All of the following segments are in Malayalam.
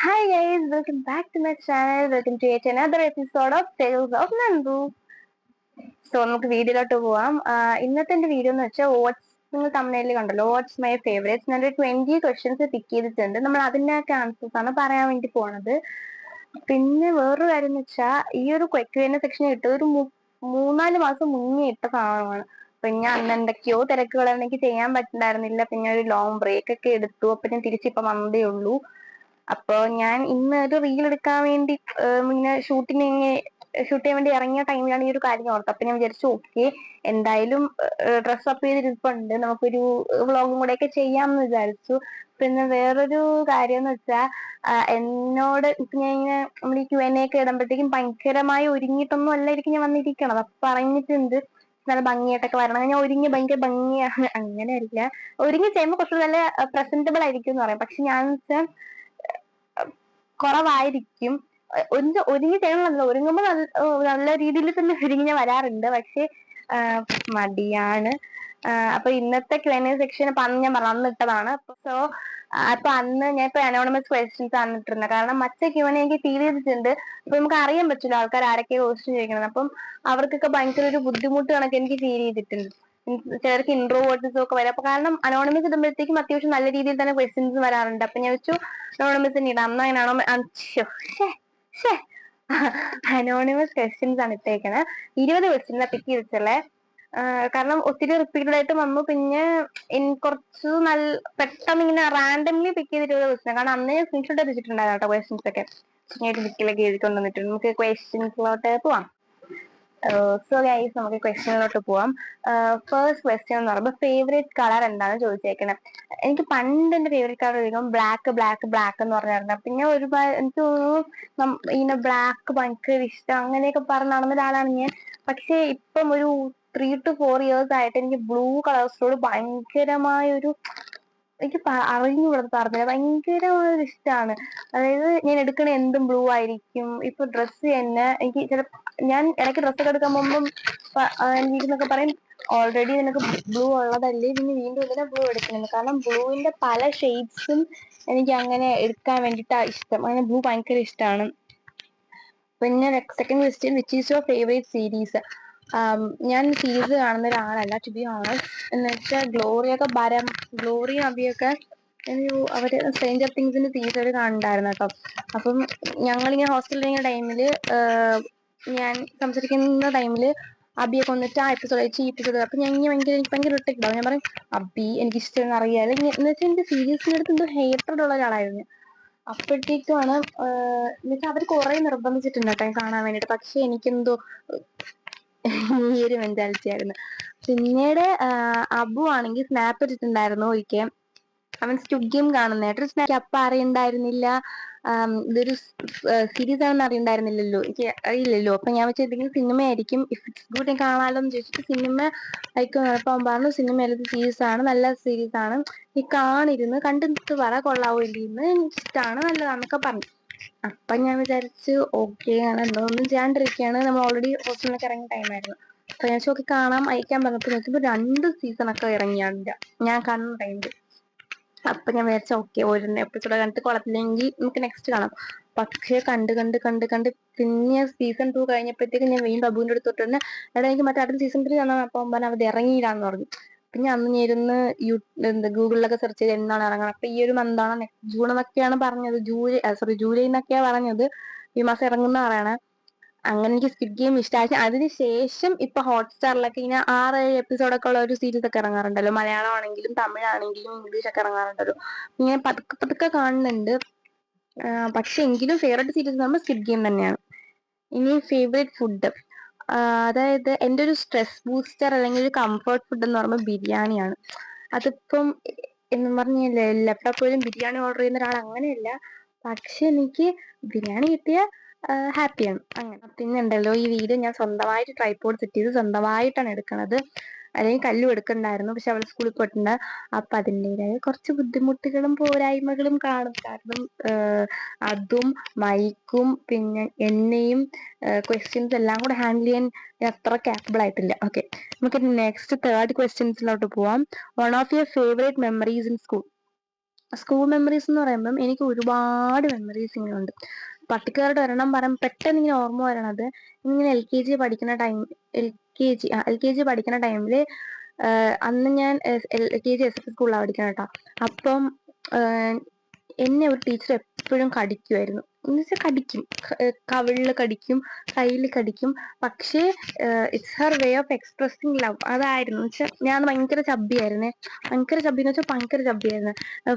Hi guys, welcome back to my channel. Welcome to yet another episode of Tales of Nandu. So നമുക്ക് വീഡിയോയിലോട്ട് പോവാം. ഇന്നത്തെ എന്റെ വീഡിയോ എന്ന് വെച്ചാൽ നിങ്ങൾ തമിഴിൽ കണ്ടല്ലോ, വാട്ട്സ് മൈ ഫേവറേറ്റ്സ്. ഞാനൊരു 20 ക്വസ്റ്റ്യൻസ് പിക്ക് ചെയ്തിട്ടുണ്ട്. നമ്മൾ അതിനൊക്കെ ആൻസേഴ്സ് ആണ് പറയാൻ വേണ്ടി പോണത്. പിന്നെ വേറൊരു കാര്യം എന്ന് വെച്ചാൽ ഈ ഒരു ക്വസ്റ്റ്യൻ സെക്ഷൻ ഇട്ടത് ഒരു 3-4 മാസം മുന്നേ ഇട്ട സാധനമാണ്. പിന്നെ അന്ന് എന്തൊക്കെയോ തിരക്കുകൾ എനിക്ക് ചെയ്യാൻ പറ്റുന്നുണ്ടായിരുന്നില്ല. പിന്നെ ഒരു ലോങ് ബ്രേക്ക് ഒക്കെ എടുത്തു. അപ്പൊ ഞാൻ തിരിച്ചിപ്പോ വന്നതേ ഉള്ളൂ. അപ്പൊ ഞാൻ ഇന്ന് ഒരു റീൽ എടുക്കാൻ വേണ്ടി ഇങ്ങനെ ഷൂട്ട് ചെയ്യാൻ വേണ്ടി ഇറങ്ങിയ ടൈമിലാണ് ഈ ഒരു കാര്യം ഓർത്തത്. അപ്പൊ ഞാൻ വിചാരിച്ചു ഓക്കെ, എന്തായാലും ഡ്രസ് അപ്പ് ചെയ്തിരിപ്പുണ്ട്, നമുക്കൊരു വ്ളോഗും കൂടെ ഒക്കെ ചെയ്യാമെന്ന് വിചാരിച്ചു. പിന്നെ വേറൊരു കാര്യം എന്ന് വെച്ചാൽ എന്നോട് ഇപ്പൊ ഞാൻ ഇങ്ങനെ നമ്മൾ ഈ Q&A ഒക്കെ ഇടുമ്പോഴത്തേക്കും ഭയങ്കരമായി ഒരുങ്ങിയിട്ടൊന്നും അല്ലായിരിക്കും ഞാൻ വന്നിരിക്കണത്. അപ്പൊ പറഞ്ഞിട്ടുണ്ട് നല്ല ഭംഗിയായിട്ടൊക്കെ വരണം. ഞാൻ ഒരുങ്ങി ഭയങ്കര ഭംഗിയാണ്, അങ്ങനെയല്ല, ഒരുങ്ങി ചെയ്യുമ്പോൾ കുറച്ച് നല്ല പ്രസന്റബിൾ ആയിരിക്കും എന്ന് പറയാം. പക്ഷെ ഞാൻ വെച്ചാൽ കുറവായിരിക്കും. ഒരുങ്ങി ചെയ്യണമല്ലോ, ഒരുങ്ങുമ്പോൾ നല്ല രീതിയിൽ തന്നെ ഒരുങ്ങി ഞാൻ വരാറുണ്ട്. പക്ഷെ മടിയാണ്. അപ്പൊ ഇന്നത്തെ Q&A സെക്ഷൻ ഞാൻ മറന്നിട്ടതാണ്. സോ അപ്പൊ അന്ന് ഞാൻ ഇപ്പൊ അനോണിമസ് ക്വസ്റ്റ്യൻസ് ആണ് ഇട്ടിരുന്നത്. കാരണം മറ്റേ Q&A എനിക്ക് ഫീൽ ചെയ്തിട്ടുണ്ട്. അപ്പൊ നമുക്ക് അറിയാൻ പറ്റില്ല ആൾക്കാർ ആരൊക്കെ ക്വസ്റ്റ്യൻ ചോദിക്കുന്നത്. അപ്പം അവർക്കൊക്കെ ഭയങ്കര ഒരു ബുദ്ധിമുട്ട് കണക്ക് എനിക്ക് ഫീൽ ചെയ്തിട്ടുണ്ട്. ചിലർക്ക് ഇൻട്രോവേർട്ട്സും ഒക്കെ വരാം. അപ്പൊ കാരണം അനോണിമസ് ഇടുമ്പോഴത്തേക്കും അത്യാവശ്യം നല്ല രീതിയിൽ തന്നെ ക്വസ്റ്റ്യൻസ് വരാറുണ്ട്. അപ്പൊ ഞാൻ വെച്ചു അനോണിമസിന് ഇടാം. അന്ന് അങ്ങനെ അനോണിമസ് ക്വസ്റ്റ്യൻസ് ആണ് ഇട്ടേക്കണേ. 20 ക്വസ്റ്റ്യൻസ് പിക്ക് ചെയ്തിട്ടുള്ളേ. കാരണം ഒത്തിരി റിപ്പീറ്റഡ് ആയിട്ട് വന്നു. പിന്നെ കുറച്ച് പെട്ടെന്ന് ഇങ്ങനെ റാൻഡംലി പിക്ക് ചെയ്തിട്ടുള്ള ക്വസ്റ്റ്യൻ. കാരണം അന്ന് ഞാൻ സ്ക്രീൻഷോട്ട് വെച്ചിട്ടുണ്ടായിരുന്നു കേട്ടോ ക്വസ്റ്റ്യൻസ് ഒക്കെ. ഞാൻ ബുക്കിലൊക്കെ എഴുതിക്കൊണ്ട് വന്നിട്ടുണ്ട്. നമുക്ക് ക്വസ്റ്റ്യൻസിലോട്ട് പോവാം. സോ ഗൈസ്, നമുക്ക് ക്വസ്റ്റ്യനിലോട്ട് പോവാം. ഫസ്റ്റ് ക്വസ്റ്റ്യൻ എന്ന് പറയുമ്പോൾ ഫേവറേറ്റ് കളർ എന്താണെന്ന് ചോദിച്ചേക്കണേ. എനിക്ക് പണ്ട് എന്റെ ഫേവറേറ്റ് കളർ ചോദിക്കുമ്പോൾ ബ്ലാക്ക് എന്ന് പറഞ്ഞായിരുന്നു. പിന്നെ ഒരുപാട് എനിക്ക് തോന്നുന്നു ഇങ്ങനെ ബ്ലാക്ക് ഭയങ്കര ഇഷ്ടം അങ്ങനെയൊക്കെ പറഞ്ഞ് നടന്ന ഒരാളാണ് ഞാൻ. പക്ഷെ ഇപ്പം ഒരു 3 to 4 years ആയിട്ട് എനിക്ക് ബ്ലൂ കളേഴ്സിനോട് ഭയങ്കരമായൊരു, എനിക്ക് അറിഞ്ഞുകൂടത് പറഞ്ഞത് ഭയങ്കരമായൊരു ഇഷ്ടമാണ്. അതായത് ഞാൻ എടുക്കണ എന്തും ബ്ലൂ ആയിരിക്കും. ഇപ്പൊ ഡ്രസ്സ് തന്നെ എനിക്ക് ഞാൻ ഇടയ്ക്ക് ഡ്രസ്സൊക്കെ എടുക്കാൻ പോകുമ്പം വീട്ടിൽ പറയും, ഓൾറെഡി നിനക്ക് ബ്ലൂ ഉള്ളതല്ലേ, പിന്നെ വീണ്ടും ഇതിനെ ബ്ലൂ എടുക്കുന്നുണ്ട്. കാരണം ബ്ലൂവിന്റെ പല ഷെയ്ഡ്സും എനിക്ക് അങ്ങനെ എടുക്കാൻ വേണ്ടിയിട്ടാ ഇഷ്ടം. അങ്ങനെ ബ്ലൂ ഭയങ്കര ഇഷ്ടമാണ്. പിന്നെ second question, which is your favourite series? ഞാൻ സീരീസ് കാണുന്ന ഒരാളല്ല, ടു ബി ഓണസ്റ്റ്. എന്ന് വെച്ചാൽ ഗ്ലോറിയും അബിയൊക്കെ അവര് സ്ട്രേഞ്ചർ തിങ്സിന്റെ സീരീസ് അവർ കാണുന്നുണ്ടായിരുന്നു കേട്ടോ. അപ്പം ഞങ്ങളിങ്ങനെ ഹോസ്റ്റലിൽ ടൈമില് ഞാൻ സംസാരിക്കുന്ന ടൈമില് അബിയെ കൊന്നിട്ട് ആ എപ്പിസോഡ് ഈ എപ്പിസോഡ് അപ്പൊ ഞാൻ എനിക്ക് ഭയങ്കര ഇറിറ്റേറ്റ് ഉണ്ടാവും. ഞാൻ പറയും അബി എനിക്ക് ഇഷ്ടം അറിയാതെ എന്ന് വെച്ചാൽ എന്റെ സീരീസിന്റെ അടുത്ത് എന്തോ ഹേറ്റഡ് ഉള്ള ഒരാളായിരുന്നു. അപ്പോഴത്തേക്കുമാണ് എന്നുവെച്ചാൽ അവർ കുറെ നിർബന്ധിച്ചിട്ടുണ്ട് കേട്ടോ കാണാൻ വേണ്ടിട്ട്. പക്ഷെ എനിക്കെന്തോ ഈ ഒരു മെന്റാലിറ്റി ആയിരുന്നു. പിന്നീട് അബു ആണെങ്കിൽ സ്നാപ്പ് ഇട്ടിട്ടുണ്ടായിരുന്നു ഒരിക്കൽ. അവൻ സ്ക്വിഡ് ഗെയിം കാണുന്നതായിട്ട് സ്നാപ്പ്. അപ്പൊ അറിയണ്ടായിരുന്നില്ല ഇതൊരു സീരീസ് ആണെന്ന് അറിയണ്ടായിരുന്നില്ലല്ലോ, എനിക്ക് അറിയില്ലല്ലോ. അപ്പൊ ഞാൻ വെച്ചാൽ എന്തെങ്കിലും സിനിമ ആയിരിക്കും, ഇഫ് ഇറ്റ്സ് ഗുഡ് ഞാൻ കാണാമല്ലോ എന്ന് ചോദിച്ചിട്ട് സിനിമ അയക്കും. അപ്പൊ അവൻ പറഞ്ഞു സിനിമയിലത് സീരീസ് ആണ്, നല്ല സീരീസ് ആണ്, നീ കാണിരുന്ന് കണ്ടിട്ട് പറ കൊള്ളാവോ ഇല്ലെന്ന്, എനിക്ക് ഇഷ്ടമാണ്, നല്ലതാന്നൊക്കെ പറഞ്ഞു. അപ്പൊ ഞാൻ വിചാരിച്ചു ഓക്കെ ആണ്, എന്തൊന്നും ചെയ്യാണ്ടിരിക്കുകയാണ്. നമ്മൾ ഓൾറെഡി ഹോസ്റ്റലിലൊക്കെ ഇറങ്ങിയ ടൈമായിരുന്നു. അപ്പൊ ഞാൻ ചോദിച്ചു കാണാം അയക്കാൻ പറഞ്ഞപ്പോൾ നോക്കുമ്പോൾ 2 സീസണൊക്കെ ഇറങ്ങിയാണ്ട് ഞാൻ കാണുന്ന ടൈമിൽ. അപ്പൊ ഞാൻ വിചാരിച്ച ഓക്കെ, ഒരു എപ്പിസോഡ് കണ്ടിട്ട് കുഴപ്പമില്ലെങ്കിൽ നമുക്ക് നെക്സ്റ്റ് കാണാം. പക്ഷെ കണ്ട് പിന്നെ സീസൺ 2 കഴിഞ്ഞപ്പോഴത്തേക്ക് ഞാൻ വീണ്ടും അബുവിന്റെ അടുത്ത് തൊട്ട് തന്നെ എടാ എനിക്ക് മറ്റേ അടുത്ത സീസൺ 3 കാണാൻ. അപ്പൊ പറഞ്ഞാൽ അത് ഇറങ്ങിയില്ലാന്ന് പറഞ്ഞു. പിന്നെ അന്ന് ഞാൻ ഇരുന്ന് ഗൂഗിളിലൊക്കെ സെർച്ച് ചെയ്ത് എന്നാണ് ഇറങ്ങുന്നത്. അപ്പൊ ഈ ഒരു മന്താണ് ജൂൺ എന്നൊക്കെയാണ് പറഞ്ഞത്, ജൂലൈ എന്നൊക്കെയാണ് പറഞ്ഞത് ഈ മാസം ഇറങ്ങുന്ന പറയണേ. അങ്ങനെ എനിക്ക് സ്ക്വിഡ് ഗെയിം ഇഷ്ടമായി. അതിനുശേഷം ഇപ്പൊ ഹോട്ട്സ്റ്റാറിലൊക്കെ ഇങ്ങനെ 6-7 എപ്പിസോഡൊക്കെ ഉള്ള ഒരു സീരീസ് ഒക്കെ ഇറങ്ങാറുണ്ടല്ലോ, മലയാളം ആണെങ്കിലും തമിഴാണെങ്കിലും ഇംഗ്ലീഷ് ഒക്കെ ഇറങ്ങാറുണ്ടല്ലോ. ഇങ്ങനെ പതുക്കെ കാണുന്നുണ്ട്. പക്ഷെ എങ്കിലും ഫേവറേറ്റ് സീരീസ് നമ്മൾ സ്ക്വിഡ് ഗെയിം തന്നെയാണ്. ഇനി ഫേവറേറ്റ് ഫുഡ്, അതായത് എൻ്റെ ഒരു സ്ട്രെസ് ബൂസ്റ്റർ അല്ലെങ്കിൽ ഒരു കംഫർട്ട് ഫുഡ് എന്ന് പറയുമ്പോൾ ബിരിയാണിയാണ്. അതിപ്പം എന്ന് പറഞ്ഞില്ലേ എപ്പോഴും ബിരിയാണി ഓർഡർ ചെയ്യുന്ന ഒരാൾ അങ്ങനെയല്ല. പക്ഷെ എനിക്ക് ബിരിയാണി കിട്ടിയ ഹാപ്പിയാണ് അങ്ങനെ. പിന്നെ ഉണ്ടല്ലോ ഈ വീഡിയോ ഞാൻ സ്വന്തമായിട്ട് ട്രൈപോഡ് സെറ്റ് ചെയ്ത് സ്വന്തമായിട്ടാണ് എടുക്കണത്. അല്ലെങ്കിൽ കല്ലും എടുക്കണ്ടായിരുന്നു, പക്ഷെ അവൾ സ്കൂളിൽ പോയിട്ടുണ്ട്. അപ്പൊ അതിൻ്റെതായ കുറച്ച് ബുദ്ധിമുട്ടുകളും പോരായ്മകളും കാണും. കാരണം അതും മൈക്കും പിന്നെ എണ്ണയും ക്വസ്റ്റ്യൻസ് എല്ലാം കൂടെ ഹാൻഡിൽ ചെയ്യാൻ അത്ര കാപ്പബിൾ ആയിട്ടില്ല. ഓക്കെ, നമുക്ക് നെക്സ്റ്റ് തേർഡ് ക്വസ്റ്റ്യൻസിലോട്ട് പോവാം. One of your favourite memories in school? School memories എന്ന് പറയുമ്പം എനിക്ക് ഒരുപാട് മെമ്മറീസ് ഇങ്ങനെ ഉണ്ട്. പർട്ടിക്കുലറായിട്ട് ഒരെണ്ണം പറയുമ്പോൾ പെട്ടെന്ന് ഇങ്ങനെ ഓർമ്മ വരണത്, ഇങ്ങനെ LKG പഠിക്കുന്ന ടൈം, എൽ കെ ജി പഠിക്കുന്ന ടൈമിൽ, അന്ന് ഞാൻ LKG SS സ്കൂളിലാണ് പഠിക്കണം കേട്ടോ. അപ്പം എന്നെ ഒരു ടീച്ചർ എപ്പോഴും കടിക്കുമായിരുന്നു. എന്ന് വെച്ചാൽ കടിക്കും, കവിളിൽ കടിക്കും, കയ്യിൽ കടിക്കും. പക്ഷേ it's her way of expressing love. അതായിരുന്നു വെച്ചാൽ ഞാൻ ഭയങ്കര ചബ്ബിയായിരുന്നേ. ഭയങ്കര ചബ്ബി എന്ന് വെച്ചാൽ ഭയങ്കര ചബ്ബിയായിരുന്നു.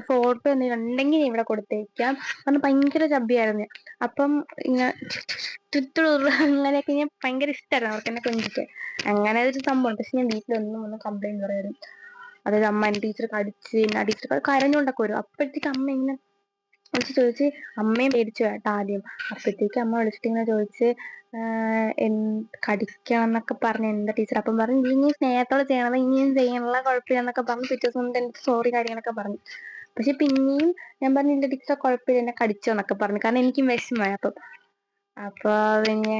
ഫോട്ടോ എന്തെങ്കിലും ഉണ്ടെങ്കിൽ ഇവിടെ കൊടുത്തേക്കാം. അന്ന് ഭയങ്കര ചബ്ബിയായിരുന്നു. അപ്പം ഇങ്ങനെ അങ്ങനെയൊക്കെ ഞാൻ ഭയങ്കര ഇഷ്ടമായിരുന്നു അവർക്ക് എന്നെ കൊഞ്ചിക്കാൻ. അങ്ങനെ ഒരു സംഭവം. പക്ഷെ ഞാൻ വീട്ടിലൊന്നും കംപ്ലൈന്റ് പറയായിരുന്നു. അതായത് അമ്മ എന്റെ ടീച്ചർ കടിച്ച്, ആ ടീച്ചർ കരഞ്ഞുകൊണ്ടൊക്കെ വരും. അപ്പോഴത്തേക്ക് അമ്മ ഇങ്ങനെ വിളിച്ച് ചോദിച്ച്, അമ്മയും പേടിച്ചു കേട്ടോ ആദ്യം. അപ്പോഴത്തേക്ക് അമ്മ വിളിച്ചിട്ട് ഇങ്ങനെ ചോദിച്ച്, കടിക്കണം എന്നൊക്കെ പറഞ്ഞു എന്റെ ടീച്ചർ. അപ്പം പറഞ്ഞു, നീ സ്നേഹത്തോടെ ചെയ്യണത്, ഇനിയും ചെയ്യണല്ല, കുഴപ്പമില്ല എന്നൊക്കെ പറഞ്ഞു. പിറ്റേ ദിവസം എനിക്ക് സോറി കാര്യങ്ങളൊക്കെ പറഞ്ഞു. പക്ഷെ പിന്നെയും ഞാൻ പറഞ്ഞു, എന്റെ ടീച്ചർ കുഴപ്പമില്ല, എന്നെ കടിച്ചോന്നൊക്കെ പറഞ്ഞു. കാരണം എനിക്കും വിഷമമായി. അപ്പൊ പിന്നെ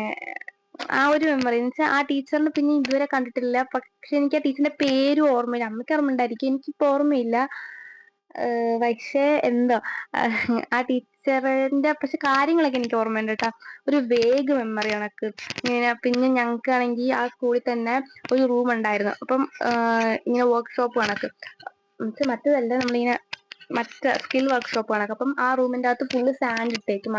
ആ ഒരു മെമ്മറി എന്ന് വെച്ചാൽ ആ ടീച്ചറിന് പിന്നെ ഇതുവരെ കണ്ടിട്ടില്ല. പക്ഷെ എനിക്ക് ആ ടീച്ചറിന്റെ പേരും ഓർമ്മയില്ല. അമ്മയ്ക്ക് ഓർമ്മയുണ്ടായിരിക്കും, എനിക്കിപ്പോ ഓർമ്മയില്ല. പക്ഷെ എന്തോ ആ ടീച്ചറിന്റെ പക്ഷെ കാര്യങ്ങളൊക്കെ എനിക്ക് ഓർമ്മയുണ്ട് കേട്ടോ. ഒരു വേഗ് മെമ്മറി കണക്ക് ഇങ്ങനെ. പിന്നെ ഞങ്ങൾക്കാണെങ്കിൽ ആ സ്കൂളിൽ തന്നെ ഒരു റൂം ഉണ്ടായിരുന്നു. അപ്പം ഇങ്ങനെ വർക്ക്ഷോപ്പ് കണക്ക്, മറ്റേതല്ല, നമ്മളിങ്ങനെ സ്കിൽ വർക്ക്ഷോപ്പ് കണക്ക്. അപ്പം ആ റൂമിന്റെ അകത്ത് ഫുള്ള് സാൻഡ് ഇട്ടേക്കും,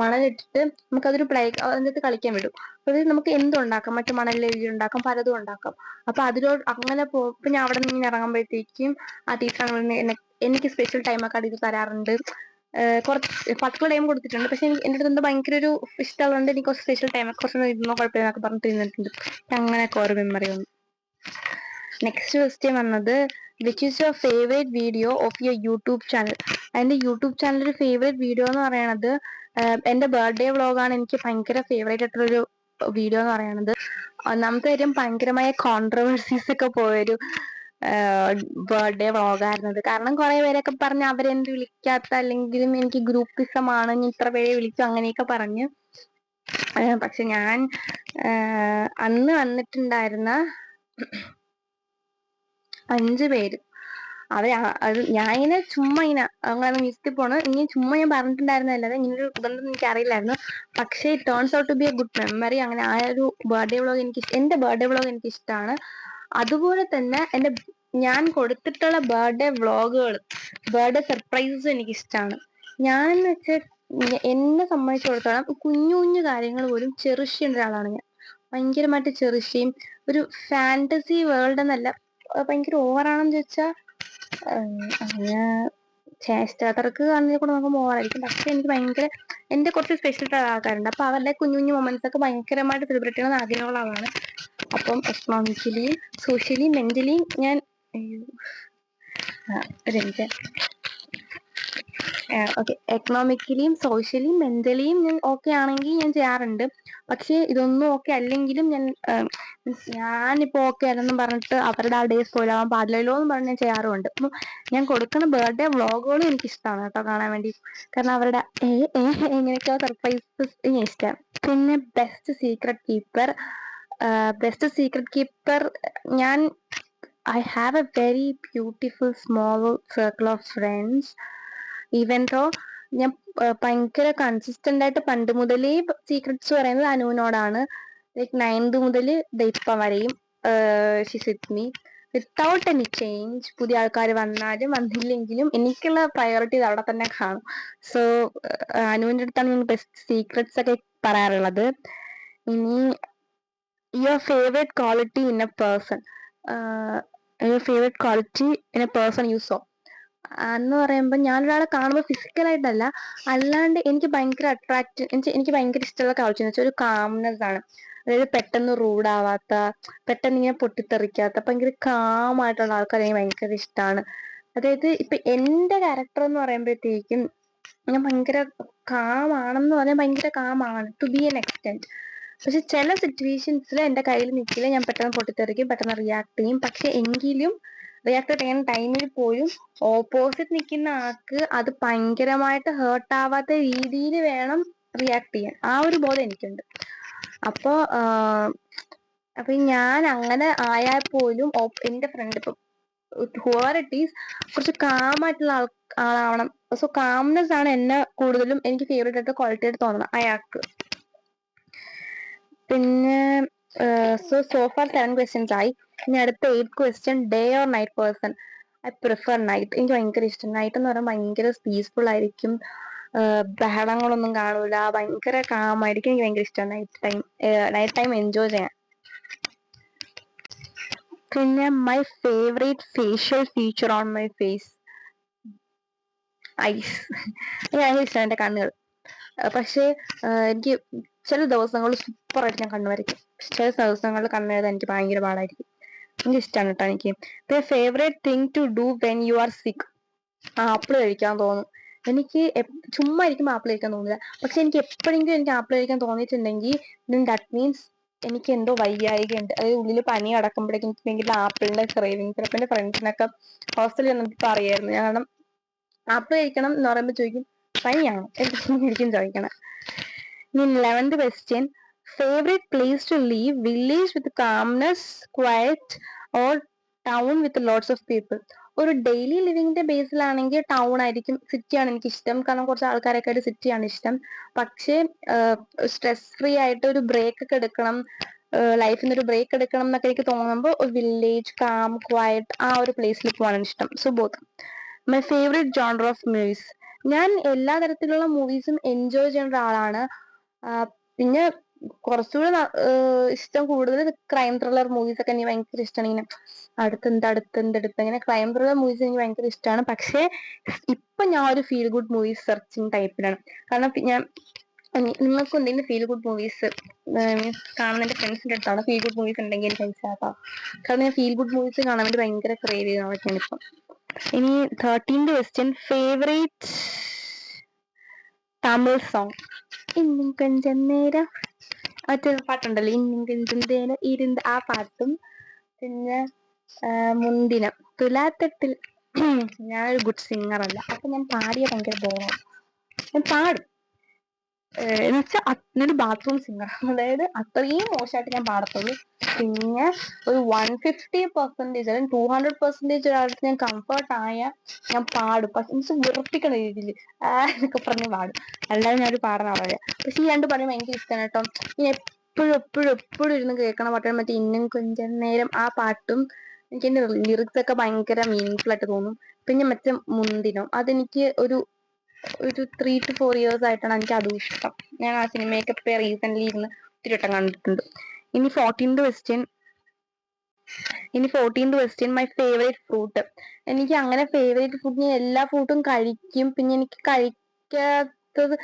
മണലിട്ടിട്ട് നമുക്കതൊരു അതിനകത്ത് കളിക്കാൻ വിടും. അതായത് നമുക്ക് എന്തുണ്ടാക്കാം, മറ്റു മണലിൽ എഴുതിയുണ്ടാക്കാം, പലതും ഉണ്ടാക്കാം. അപ്പൊ അതിലോട്ട് അങ്ങനെ ഇപ്പൊ ഞാൻ അവിടെ നിന്ന് ഇങ്ങനെ ഇറങ്ങുമ്പോഴത്തേക്കും ആ ടീച്ചർ എനിക്ക് സ്പെഷ്യൽ ടൈമൊക്കെ അത് തരാറുണ്ട്. കുറച്ച് പർട്ടിക്കുലർ ടൈം കൊടുത്തിട്ടുണ്ട്. പക്ഷെ എന്റെ അടുത്ത് എന്തോ ഭയങ്കര ഒരു ഇഷ്ടമുള്ളതുകൊണ്ട് എനിക്ക് കുറച്ച് സ്പെഷ്യൽ ടൈം കുറച്ച് ഇരുന്നോ കുഴപ്പമില്ല എന്നൊക്കെ പറഞ്ഞിട്ട് ഇരുന്നിട്ടുണ്ട്. അങ്ങനെയൊക്കെ ഓരോ മെമ്മറി വന്നു. നെക്സ്റ്റ് ക്വസ്റ്റ്യൻ വന്നത്, which is your favourite video of your YouTube channel? എന്റെ യൂട്യൂബ് ചാനലിൽ ഫേവറേറ്റ് വീഡിയോ എന്ന് പറയുന്നത് എന്റെ ബർത്ത്ഡേ വ്ളോഗാണ്. എനിക്ക് ഭയങ്കര ഫേവറേറ്റ് ആയിട്ടുള്ളൊരു വീഡിയോ എന്ന് പറയുന്നത്. ഒന്നാമത്തെ കാര്യം, ഭയങ്കരമായ കോൺട്രവേഴ്സീസ് ഒക്കെ പോയൊരു ബർത്ത്ഡേ വ്ളോഗായിരുന്നത്. കാരണം കുറെ പേരൊക്കെ പറഞ്ഞ് അവരെന്ത് വിളിക്കാത്ത, അല്ലെങ്കിലും എനിക്ക് ഗ്രൂപ്പിസമാണ്, ഞാൻ ഇത്ര പേരെ വിളിച്ചു, അങ്ങനെയൊക്കെ പറഞ്ഞ്. പക്ഷെ ഞാൻ അന്ന് വന്നിട്ടുണ്ടായിരുന്ന 5 പേര് അത് ഞാനിങ്ങനെ ചുമ്മാ ഇങ്ങനെ അങ്ങനെ മിസ്റ്റിൽ പോണ് ഇനി ചുമ്മാ ഞാൻ പറഞ്ഞിട്ടുണ്ടായിരുന്നല്ലാതെ ഇങ്ങനൊരു ഇതൊന്നും എനിക്ക് അറിയില്ലായിരുന്നു. പക്ഷേ turns out to be a good memory. അങ്ങനെ ആ ഒരു ബർത്ത്ഡേ വ്ളോഗ് എന്റെ ബർത്ത്ഡേ വ്ളോഗ് എനിക്ക് ഇഷ്ടമാണ്. അതുപോലെ തന്നെ ഞാൻ കൊടുത്തിട്ടുള്ള ബർത്ത്ഡേ വ്ളോഗുകൾ, ബർത്ത്ഡേ സർപ്രൈസസ് എനിക്ക് ഇഷ്ടമാണ്. ഞാൻ വെച്ചാൽ എന്നെ സംബന്ധിച്ചിടത്തോളം കുഞ്ഞു കുഞ്ഞു കാര്യങ്ങൾ പോലും ചെറിഷ് ചെയ്യുന്ന ഒരാളാണ് ഞാൻ. ഭയങ്കരമായിട്ട് ചെറിഷ് ചെയ്യും. ഒരു ഫാന്റസി വേൾഡ് എന്നല്ല, ഭയങ്കര ഓവറാണെന്ന് ചോദിച്ചാൽ അങ്ങനെ ചേഷ്ടാത്തർക്ക് അതിനെ കൂടെ നോക്കുമ്പോൾ ഓവറായിരിക്കും. പക്ഷെ എനിക്ക് ഭയങ്കര എന്റെ കുറച്ച് സ്പെഷ്യൽ ആൾക്കാരുണ്ട്. അപ്പൊ അവരുടെ കുഞ്ഞു കുഞ്ഞു മൊമെന്റ്സ് ഒക്കെ ഭയങ്കരമായിട്ട് സെലിബ്രേറ്റ് ചെയ്യണമെന്ന് ആഗ്രഹമുള്ള ആളാണ്. അപ്പം എക്കണോമിക്കലിയും സോഷ്യലിയും മെന്റലിയും ഞാൻ എക്കണോമിക്കലിയും സോഷ്യലിയും മെന്റലിയും ഞാൻ ഓക്കെ ആണെങ്കിൽ ഞാൻ ചെയ്യാറുണ്ട്. പക്ഷെ ഇതൊന്നും ഓക്കെ അല്ലെങ്കിലും ഞാനിപ്പോ ഓക്കെ അല്ലെന്നും പറഞ്ഞിട്ട് അവരുടെ ആ ഡേ സ്പോയിൽ ആവാൻ പാടില്ലല്ലോ എന്ന് പറഞ്ഞ് ഞാൻ ചെയ്യാറുണ്ട്. അപ്പം ഞാൻ കൊടുക്കുന്ന ബർത്ത്ഡേ വ്ളോഗുകളും എനിക്ക് ഇഷ്ടമാണ് കേട്ടോ കാണാൻ വേണ്ടി. കാരണം അവരുടെ എങ്ങനെയൊക്കെയോ സർപ്രൈസസ് എനിക്ക് ഇഷ്ടമാണ്. പിന്നെ ബെസ്റ്റ് സീക്രട്ട് കീപ്പർ ഞാൻ I have a very beautiful small circle of friends. Even though ഞാൻ ഭയങ്കര കൺസിസ്റ്റന്റ് ആയിട്ട് പണ്ട് മുതലേ സീക്രട്സ് പറയുന്നത് അനുവിനോടാണ്. ലൈക്ക് 9th മുതൽ ഇപ്പം വരെയും she's with me without any change. പുതിയ ആൾക്കാർ വന്നാലും വന്നില്ലെങ്കിലും എനിക്കുള്ള പ്രയോറിറ്റി അവിടെ തന്നെ കാണും. സോ അനുവിൻ്റെ അടുത്താണ് ഞാൻ ബെസ്റ്റ് സീക്രട്സ് ഒക്കെ പറയാറുള്ളത്. ഇനി your favourite quality in A person. Favourite quality in A person you so എന്ന് പറയുമ്പോൾ ഞാനൊരാളെ കാണുമ്പോൾ ഫിസിക്കലായിട്ടല്ല, അല്ലാണ്ട് എനിക്ക് ഭയങ്കര എനിക്ക് ഭയങ്കര ഇഷ്ടമുള്ള ക്വാളിറ്റി എന്ന് വെച്ചാൽ ഒരു കാംനെസ് ആണ്. അതായത് പെട്ടെന്ന് റൂഡാവാത്ത, പെട്ടെന്ന് ഇങ്ങനെ പൊട്ടിത്തെറിക്കാത്ത, ഭയങ്കര കാമായിട്ടുള്ള ആൾക്കാരെ എനിക്ക് ഭയങ്കര ഇഷ്ടമാണ്. അതായത് ഇപ്പൊ എന്റെ ക്യാരക്ടർ എന്ന് പറയുമ്പോഴത്തേക്കും ഞാൻ ഭയങ്കര കാമാണെന്ന് പറഞ്ഞാൽ ഭയങ്കര കാമാണ് ടു ബി എൻ എക്സ്റ്റെന്റ്. പക്ഷെ ചില സിറ്റുവേഷൻസിൽ എന്റെ കയ്യിൽ നിൽക്കില്ല, ഞാൻ പെട്ടെന്ന് പൊട്ടിത്തെറിക്കും, പെട്ടെന്ന് റിയാക്ട് ചെയ്യും. പക്ഷെ എങ്കിലും റിയാക്ട് ചെയ്യുന്ന ടൈമിൽ പോലും ഓപ്പോസിറ്റ് നിൽക്കുന്ന ആൾക്ക് അത് ഭയങ്കരമായിട്ട് ഹേർട്ട് ആവാത്ത രീതിയിൽ വേണം റിയാക്ട് ചെയ്യാൻ. ആ ഒരു ബോധം എനിക്കുണ്ട്. അപ്പൊ ഞാൻ അങ്ങനെ ആയാൽ പോലും എന്റെ ഫ്രണ്ട് ഇപ്പം whoever it is കുറച്ച് കാമായിട്ടുള്ള ആളാവണം. സോ കാംനെസ് ആണ് എന്നെ കൂടുതലും എനിക്ക് ഫേവറേറ്റ് ആയിട്ട് ക്വാളിറ്റി ആയിട്ട് തോന്നുന്നത് അയാൾക്ക്. പിന്നെ സോ ഫാർ 7 questions ആയി. ഇനി അടുത്ത 8th question, day or night person? I prefer night. എനിക്ക് ഭയങ്കര ഇഷ്ടം. നൈറ്റ് എന്ന് പറയുമ്പോൾ ഭയങ്കര പീസ്ഫുൾ ആയിരിക്കും, ബഹളങ്ങളൊന്നും കാണൂല, ഭയങ്കര കാമായിരിക്കും. എനിക്ക് ഭയങ്കര ഇഷ്ടമാണ് നൈറ്റ് ടൈം എൻജോയ് ചെയ്യാൻ. പിന്നെ my favourite facial feature on my face, eyes. എനിക്ക് ഭയങ്കര ഇഷ്ടമാണ് എൻ്റെ കണ്ണുകൾ. പക്ഷേ എനിക്ക് ചില ദിവസങ്ങളിൽ സൂപ്പറായിട്ട് ഞാൻ കണ്ണ് വരയ്ക്കും, ചില ദിവസങ്ങളിൽ കണ്ണ് എഴുതാൻ എനിക്ക് ഭയങ്കര പാടായിരിക്കും. എനിക്ക് ഇഷ്ടമാണ് കേട്ടോ. എനിക്ക് പിന്നെ favourite thing to do when you are sick, apple കഴിക്കാൻ തോന്നും. എനിക്ക് ചുമ്മാ ഇരിക്കുമ്പോൾ ആപ്പിൾ കഴിക്കാൻ തോന്നില്ല. പക്ഷെ എനിക്ക് എപ്പോഴെങ്കിലും എനിക്ക് ആപ്പിൾ കഴിക്കാൻ തോന്നിയിട്ടുണ്ടെങ്കിൽ ദാറ്റ് മീൻസ് എനിക്ക് എന്തോ വയ്യായികയുണ്ട്. അതായത് ഉള്ളിൽ പനി അടക്കുമ്പോഴേക്കും എനിക്ക് ആപ്പിളിന്റെ ക്രേവിങ്. ചിലപ്പോൾ എൻ്റെ ഫ്രണ്ട്സിനൊക്കെ ഹോസ്റ്റലിൽ വന്നിട്ട് പറയായിരുന്നു. കാരണം ആപ്പിൾ കഴിക്കണം എന്ന് പറയുമ്പോൾ ചോദിക്കും പനിയാണോ, എനിക്കും ചോദിക്കണം. ഇനി 11th question, favourite place to live, village with calmness, quiet, or town with lots of people? ഒരു ഡെയിലി ലിവിങ്ങിന്റെ ബേസിലാണെങ്കിൽ ടൗൺ ആയിരിക്കും, സിറ്റിയാണ് എനിക്ക് ഇഷ്ടം. കാരണം കുറച്ച് ആൾക്കാരൊക്കെ ആയിട്ട് സിറ്റിയാണ് ഇഷ്ടം. പക്ഷേ സ്ട്രെസ് ഫ്രീ ആയിട്ട് ഒരു ബ്രേക്ക് ഒക്കെ എടുക്കണം, ലൈഫിൽ നിന്ന് ഒരു ബ്രേക്ക് എടുക്കണം എന്നൊക്കെ എനിക്ക് തോന്നുമ്പോൾ ഒരു വില്ലേജ്, കാം, ക്വയറ്റ്, ആ ഒരു പ്ലേസിൽ പോകാനാണ് ഇഷ്ടം. So both. My favourite genre of movies, ഞാൻ എല്ലാ തരത്തിലുള്ള മൂവീസും എൻജോയ് ചെയ്യുന്ന ഒരാളാണ്. പിന്നെ കുറച്ചുകൂടി ഇഷ്ടം കൂടുതൽ ക്രൈം ത്രില്ലർ മൂവീസ് ഒക്കെ എനിക്ക് ഭയങ്കര ഇഷ്ടമാണ്. ഇങ്ങനെ അടുത്തെന്ത് ഇങ്ങനെ ക്രൈം ത്രില്ലർ മൂവീസ് എനിക്ക് ഭയങ്കര ഇഷ്ടമാണ്. പക്ഷേ ഇപ്പൊ ഞാൻ ഒരു ഫീൽ ഗുഡ് മൂവീസ് സെർച്ചിങ് ടൈപ്പിലാണ്. കാരണം ഞാൻ നിങ്ങൾക്ക് എന്തെങ്കിലും ഫീൽ ഗുഡ് മൂവീസ് കാണുന്ന എൻ്റെ ഫ്രണ്ട്സിൻ്റെ അടുത്താണ് ഫീൽ ഗുഡ് മൂവീസ് ഉണ്ടെങ്കിൽ എനിക്ക് മനസ്സിലാക്കാം. കാരണം ഞാൻ ഫീൽ ഗുഡ് മൂവീസ് കാണാൻ വേണ്ടി ഭയങ്കര ക്രേവ് ചെയ്യുന്നതൊക്കെയാണ് ഇപ്പം. ഇനി 13th question, favourite Tamil song? ഇന്നും കൊഞ്ചം നേരം, മറ്റൊരു പാട്ടുണ്ടല്ലോ ഇന്നും കൊഞ്ചം നേരം ഇരുന്ന്, ആ പാട്ടും. പിന്നെ മുന്തിനം, തുലാത്തട്ടിൽ. ഞാനൊരു ഗുഡ് സിംഗർ അല്ല, അപ്പൊ ഞാൻ പാടിയ ഭയങ്കര ബോറാണ്. ഞാൻ പാടും എന്നുവെച്ചാൽ അതൊരു ബാത്റൂം സിംഗർ, അതായത് അത്രയും മോശമായിട്ട് ഞാൻ പാടത്തുള്ളൂ. പിന്നെ ഒരു 150% അല്ലെങ്കിൽ 200% ഒരാൾക്ക് ഞാൻ കംഫർട്ട് ആയ ഞാൻ പാടും. പക്ഷെ എനിക്ക് വെറുപ്പിക്കണ രീതിയിൽ എന്നൊക്കെ പറഞ്ഞ് പാടും. അല്ലാതെ ഞാനൊരു പാടുന്ന ആളല്ല. പക്ഷെ ഈ രണ്ട് പാടും ഭയങ്കര ഇഷ്ടമാണ് കേട്ടോ. ഞാൻ എപ്പോഴും ഇരുന്ന് കേൾക്കണ പാട്ടാണ് മറ്റേ ഇന്നും കൊഞ്ചം നേരം, ആ പാട്ടും. എനിക്ക് എന്റെ ലിറിക്സ് ഒക്കെ ഭയങ്കര മീനിങ്ഫുൾ ആയിട്ട് തോന്നും. പിന്നെ മറ്റേ മുന്തിനം, അതെനിക്ക് ഒരു 3 to 4 years ആയിട്ടാണ് എനിക്ക് അതും ഇഷ്ടം. ഞാൻ ആ സിനിമയൊക്കെ ഇപ്പൊ റീസെന്റ് ഇരുന്ന് ഒത്തിരി വട്ടം കണ്ടിട്ടുണ്ട്. ഇനി 14th question, my favourite fruit? എനിക്ക് അങ്ങനെ ഫേവറേറ്റ് ഫ്രൂട്ട്, ഞാൻ എല്ലാ ഫ്രൂട്ടും കഴിക്കും. പിന്നെ എനിക്ക് കഴിക്കാത്തത്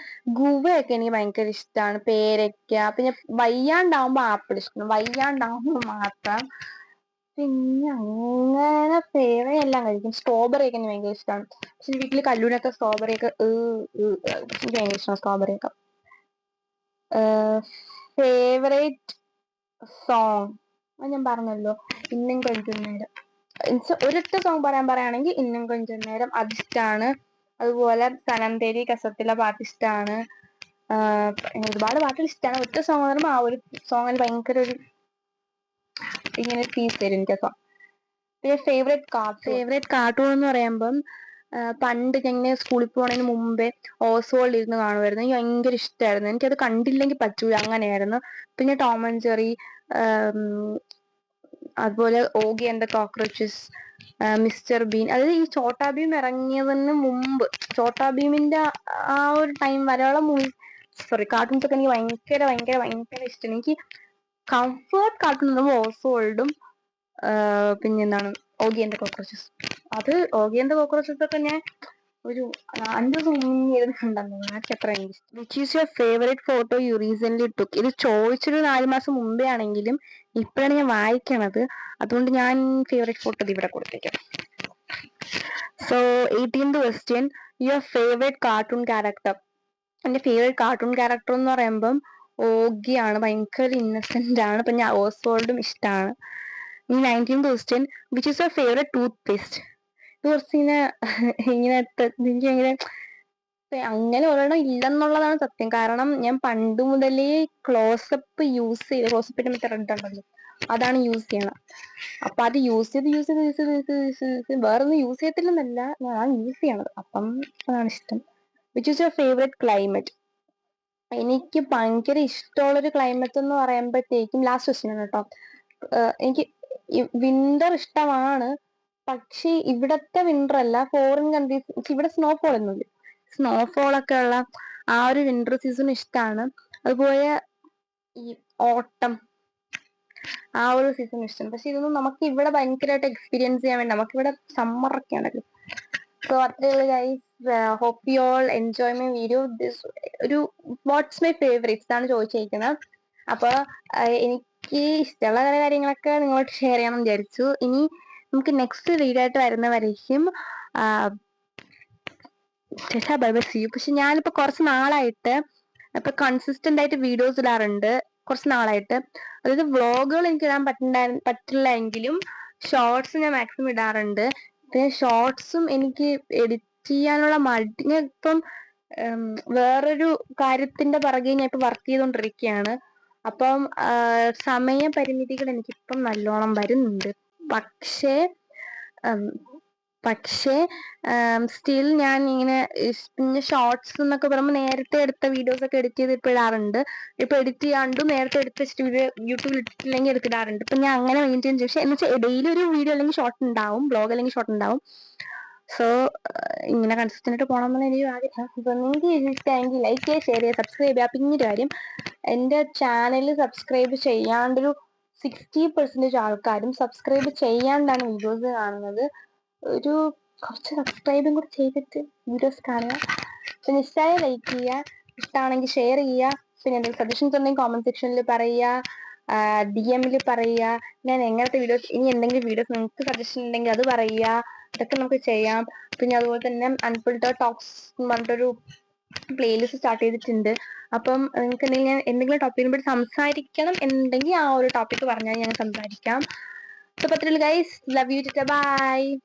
ഗുവയൊക്കെ എനിക്ക് ഭയങ്കര ഇഷ്ടമാണ്, പേരയ്ക്ക. പിന്നെ വയ്യാണ്ടാവുമ്പോ ആപ്പിൾ ഇഷ്ടം, വയ്യാണ്ടാവുമ്പോ മാത്രം. പിന്നെ അങ്ങനെ ഫേവറേറ്റ് എല്ലാം കഴിക്കും. സ്ട്രോബെറി ഒക്കെ എനിക്ക് ഭയങ്കര ഇഷ്ടമാണ്. പക്ഷെ വീട്ടില് കല്ലൂനൊക്കെ സ്ട്രോബെറി ഒക്കെ എനിക്ക് ഭയങ്കര ഇഷ്ടമാണ് സ്ട്രോബെറി ഒക്കെ. ഫേവറേറ്റ് സോങ് അത് ഞാൻ പറഞ്ഞല്ലോ, ഇന്നും കൊഞ്ചം നേരം. ഒരൊറ്റ സോങ് പറയുകയാണെങ്കിൽ ഇന്നും കൊഞ്ചം നേരം, അതിഷ്ടാണ്. അതുപോലെ സനം തേരി കസത്തിലെ പാട്ട് ഇഷ്ടമാണ്. ഒരുപാട് പാട്ടുകൾ ഇഷ്ടമാണ്. ഒറ്റ സോങ് പറയുമ്പോൾ ആ ഒരു സോങ്ങിന് ഭയങ്കര ഒരു ഇങ്ങനെ പീസ് തരും എനിക്ക്. സോങ്. പിന്നെ ഫേവറേറ്റ് കാർട്ടൂൺ എന്ന് പറയുമ്പം പണ്ട് ഞാൻ സ്കൂളിൽ പോകുന്നതിന് മുമ്പേ ഓസ്വാൾഡ് ഇരുന്ന് കാണുമായിരുന്നു. എനിക്ക് ഭയങ്കര ഇഷ്ടമായിരുന്നു. എനിക്കത് കണ്ടില്ലെങ്കിൽ പറ്റൂല, അങ്ങനെയായിരുന്നു. പിന്നെ ടോം ആൻഡ് ജെറി, അതുപോലെ Oggy and the cockroaches, mister been. അതായത് ഈ ചോട്ടാ ഭീം ഇറങ്ങിയതിന് മുമ്പ്, ചോട്ടാ ഭീമിന്റെ ആ ഒരു ടൈം വരെയുള്ള കാർട്ടൂൺസ് ഒക്കെ എനിക്ക് ഭയങ്കര ഇഷ്ടമാണ്. എനിക്ക് കംഫേർട്ട് കാർട്ടൂൺ എന്ന് പറയുമ്പോൾ ഓസ്വാൾഡും പിന്നെ എന്താണ് ഓഗി ആൻഡ് ദ കോക്രോച്ചസ്. അത് ഓഗി ആൻഡ് ദ കോക്രോച്ചസ് ഒക്കെ ഞാൻ ഒരു 5 ദിവസം മുന്നേ കണ്ടെന്നു. എനിക്ക് അത്ര ഇഷ്ടം. Which is your favourite photo you recent took? ഇത് ചോദിച്ചൊരു 4 മാസം മുമ്പേ ആണെങ്കിലും ഇപ്പോഴാണ് ഞാൻ വായിക്കണത്, അതുകൊണ്ട് ഞാൻ ഫേവറേറ്റ് ഫോട്ടോ ഇവിടെ കൊടുത്തേക്കാം. So 18th question, your favourite cartoon character? എന്റെ ഫേവറേറ്റ് കാർട്ടൂൺ ക്യാരക്ടർ എന്ന് പറയുമ്പം ഓഗിയാണ്, ഭയങ്കര ഇന്നസെന്റ് ആണ്. പിന്നെ ഓസ്വാൾഡും ഇഷ്ടമാണ്. ഈ 19th question, which is your favourite tooth paste? ഇത് കുറച്ചിങ്ങനെ എനിക്കിങ്ങനെ അങ്ങനെ ഒരെണ്ണം ഇല്ലെന്നുള്ളതാണ് സത്യം. കാരണം ഞാൻ പണ്ട് മുതലേ ക്ലോസപ്പിന്റെ മറ്റേ റെഡ് ഉണ്ടല്ലോ, അതാണ് യൂസ് ചെയ്യണം. അപ്പൊ അത് യൂസ് ചെയ്ത് വേറൊന്നും യൂസ് ചെയ്യത്തില്ലെന്നല്ല, ഞാൻ യൂസ് ചെയ്യണത്. അപ്പം അതാണ് ഇഷ്ടം. Which is your favourite climate? എനിക്ക് ഭയങ്കര ഇഷ്ടമുള്ളൊരു ക്ലൈമറ്റ് എന്ന് പറയുമ്പോഴത്തേക്കും, ലാസ്റ്റ് ക്വസ്റ്റ്യൻ ആണ് കേട്ടോ. എനിക്ക് വിന്റർ ഇഷ്ടമാണ്, പക്ഷെ ഇവിടത്തെ വിന്റർ അല്ല, ഫോറിൻ കൺട്രീസ്. ഇവിടെ സ്നോഫോൾ ഒന്നുമില്ല. സ്നോഫോൾ ഒക്കെ ഉള്ള ആ ഒരു വിന്റർ സീസൺ ഇഷ്ടമാണ്. അതുപോലെ ഈ ഓട്ടം, ആ ഒരു സീസൺ ഇഷ്ടം. പക്ഷെ ഇതൊന്നും നമുക്ക് ഇവിടെ ഭയങ്കരമായിട്ട് എക്സ്പീരിയൻസ് ചെയ്യാൻ വേണ്ടി, നമുക്കിവിടെ സമ്മർ ഒക്കെ ആണല്ലോ. സോ അത്രയുള്ള guys, hope you all enjoy my video. This ഒരു വാട്ട്സ് മൈ ഫേവറേറ്റ്സ് ആണ് ചോദിച്ചിരിക്കുന്നത്. അപ്പൊ എനിക്ക് ഇഷ്ടമുള്ള ചില കാര്യങ്ങളൊക്കെ നിങ്ങളോട് ഷെയർ ചെയ്യാമെന്ന് വിചാരിച്ചു. ഇനി നമുക്ക് നെക്സ്റ്റ് വീഡിയോ ആയിട്ട് വരുന്നവരേക്കും ബൈ ബൈ, സീ യു. പക്ഷെ ഞാനിപ്പോ കുറച്ച് നാളായിട്ട് ഇപ്പൊ കൺസിസ്റ്റന്റ് ആയിട്ട് വീഡിയോസ് ഇടാറുണ്ട്, കുറച്ച് നാളായിട്ട്. അതായത് വ്ളോഗുകൾ എനിക്ക് ഇടാൻ പറ്റില്ല എങ്കിലും ഷോർട്സ് ഞാൻ മാക്സിമം ഇടാറുണ്ട്. പിന്നെ ഷോർട്സും എനിക്ക് എഡിറ്റ് ചെയ്യാനുള്ള മടി. ഞാൻ ഇപ്പം വേറൊരു കാര്യത്തിന്റെ പുറകെ ഞാൻ ഇപ്പൊ വർക്ക് ചെയ്തുകൊണ്ടിരിക്കുകയാണ്. അപ്പം സമയപരിമിതികൾ എനിക്കിപ്പം നല്ലോണം വരുന്നുണ്ട്. പക്ഷേ സ്റ്റിൽ ഞാൻ ഇങ്ങനെ പിന്നെ ഷോർട്സ് എന്നൊക്കെ പറയുമ്പോൾ നേരത്തെ എടുത്ത വീഡിയോസ് ഒക്കെ എഡിറ്റ് ചെയ്ത് ഇപ്പൊ ഇടാറുണ്ട്. ഇപ്പൊ എഡിറ്റ് ചെയ്യാണ്ടും നേരത്തെ എടുത്ത് വെച്ചിട്ട് വീഡിയോ യൂട്യൂബിൽ ഇട്ടിട്ടില്ലെങ്കിൽ എടുത്തിടാറുണ്ട്. ഇപ്പൊ ഞാൻ അങ്ങനെ മെയിൻറ്റെയിൻ ചെയ്യും. പക്ഷെ എന്ന് വെച്ചാൽ ഡെയിലി ഒരു വീഡിയോ അല്ലെങ്കിൽ ഷോർട്ട് ഉണ്ടാവും, ബ്ലോഗ് അല്ലെങ്കിൽ ഷോർട്ട് ഉണ്ടാവും. സോ ഇങ്ങനെ കൺസിസ്റ്റന്റ് ആയിട്ട് പോകണം എന്നാണ് എനിക്ക് ആഗ്രഹം. അപ്പൊ നിങ്ങൾക്ക് ഇഷ്ടമെങ്കിൽ ലൈക്ക് ചെയ്യുക, ഷെയർ ചെയ്യുക, സബ്സ്ക്രൈബ് ചെയ്യുക. പിന്നൊരു കാര്യം, എന്റെ ചാനൽ സബ്സ്ക്രൈബ് ചെയ്യാണ്ടൊരു 60% ആൾക്കാരും സബ്സ്ക്രൈബ് ചെയ്യാണ്ടാണ് വീഡിയോസ് കാണുന്നത്. ഒരു കുറച്ച് സബ്സ്ക്രൈബും കൂടി ചെയ്തിട്ട് വീഡിയോസ് കാണുക. പിന്നെ ഇഷ്ടമായ ലൈക്ക് ചെയ്യുക, ഇഷ്ടമാണെങ്കിൽ ഷെയർ ചെയ്യുക. പിന്നെ എന്തെങ്കിലും സജഷൻസ് ഉണ്ടെങ്കിൽ കോമന്റ് സെക്ഷനിൽ പറയുക, DM പറയുക. ഞാൻ എങ്ങനത്തെ വീഡിയോസ്, ഇനി എന്തെങ്കിലും വീഡിയോസ് നിങ്ങൾക്ക് സജഷൻ ഉണ്ടെങ്കിൽ അത് പറയുക. ഇതൊക്കെ നമുക്ക് ചെയ്യാം. പിന്നെ അതുപോലെ തന്നെ അൺഫിൽറ്റർഡ് ടോക്സ് എന്ന് പറഞ്ഞിട്ടൊരു പ്ലേലിസ്റ്റ് സ്റ്റാർട്ട് ചെയ്തിട്ടുണ്ട്. അപ്പം നിങ്ങൾക്ക് എന്തെങ്കിലും ടോപ്പിക്കിനെ പറ്റി സംസാരിക്കണം എന്നുണ്ടെങ്കിൽ ആ ഒരു ടോപ്പിക്ക് പറഞ്ഞാൽ ഞാൻ സംസാരിക്കാം. So, Patril guys, love you, bye.